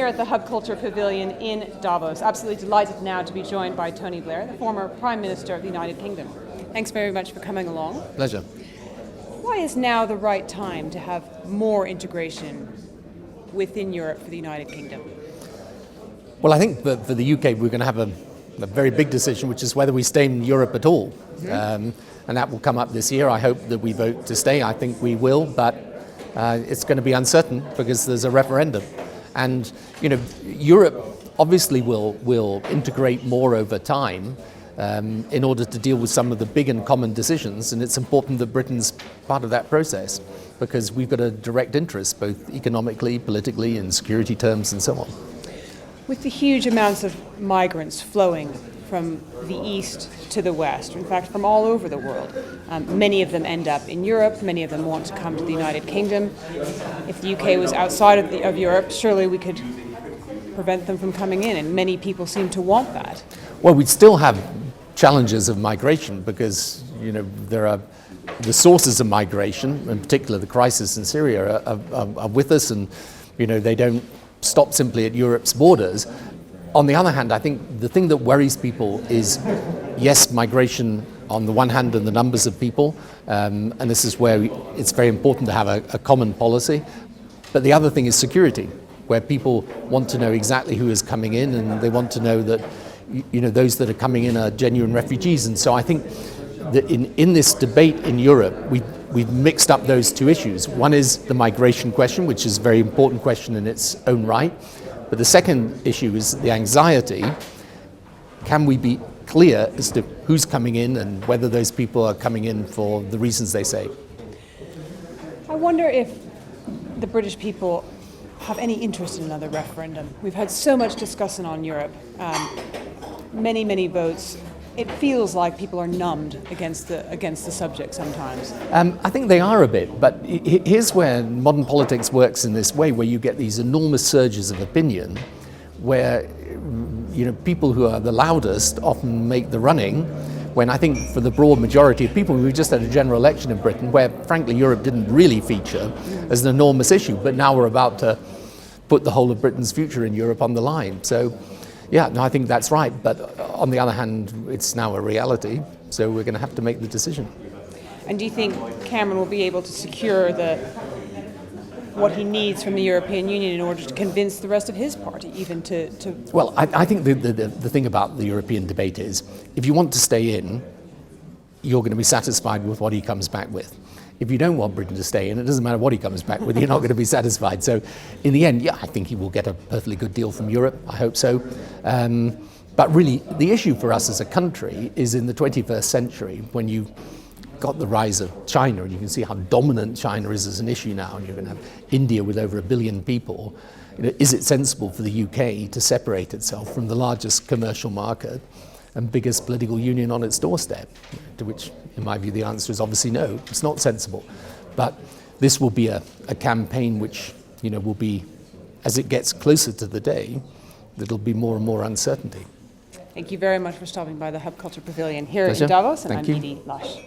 at the Hub Culture Pavilion in Davos. Absolutely delighted now to be joined by Tony Blair, the former Prime Minister of the United Kingdom. Thanks very much for coming along. Pleasure. Why is now the right time to have more integration within Europe for the United Kingdom? Well, I think for the UK we're going to have a very big decision, which is whether we stay in Europe at all. Mm-hmm. And that will come up this year. I hope that we vote to stay. I think we will, but it's going to be uncertain because there's a referendum. And, you know, Europe obviously will integrate more over time in order to deal with some of the big and common decisions. And it's important that Britain's part of that process because we've got a direct interest, both economically, politically, in security terms and so on. With the huge amounts of migrants flowing from the east to the west, in fact from all over the world, many of them end up in Europe, many of them want to come to the United Kingdom. If the UK was outside of Europe, surely we could prevent them from coming in, and many people seem to want that. Well, we'd still have challenges of migration because, you know, there are the sources of migration, in particular the crisis in Syria, are with us, and, you know, they don't stop simply at Europe's borders. On the other hand, I think the thing that worries people is, yes, migration on the one hand and the numbers of people, and this is where it's very important to have a common policy, but the other thing is security, where people want to know exactly who is coming in and they want to know that, you know, those that are coming in are genuine refugees. And so I think that in this debate in Europe, we've mixed up those two issues. One is the migration question, which is a very important question in its own right. But the second issue is the anxiety. Can we be clear as to who's coming in and whether those people are coming in for the reasons they say? I wonder if the British people have any interest in another referendum. We've had so much discussion on Europe, many votes. It feels like people are numbed against the subject sometimes. I think they are a bit, but here's where modern politics works in this way, where you get these enormous surges of opinion, where, you know, people who are the loudest often make the running, when I think for the broad majority of people, we just had a general election in Britain where, frankly, Europe didn't really feature as an enormous issue, but now we're about to put the whole of Britain's future in Europe on the line. So, yeah, no, I think that's right. But on the other hand, it's now a reality, so we're going to have to make the decision. And do you think Cameron will be able to secure what he needs from the European Union in order to convince the rest of his party even to... Well, I think the thing about the European debate is, if you want to stay in, you're going to be satisfied with what he comes back with. If you don't want Britain to stay in, it doesn't matter what he comes back with, you're not going to be satisfied. So in the end, yeah, I think he will get a perfectly good deal from Europe. I hope so. But really, the issue for us as a country is in the 21st century, when you got the rise of China, and you can see how dominant China is as an issue now, and you're going to have India with over 1 billion people. You know, is it sensible for the UK to separate itself from the largest commercial market and biggest political union on its doorstep? To which, in my view, the answer is obviously no, it's not sensible. But this will be a campaign which, you know, will be, as it gets closer to the day, there'll be more and more uncertainty. Thank you very much for stopping by the Hub Culture Pavilion here Pleasure. in Davos, and Thank I'm you. Edie Lush.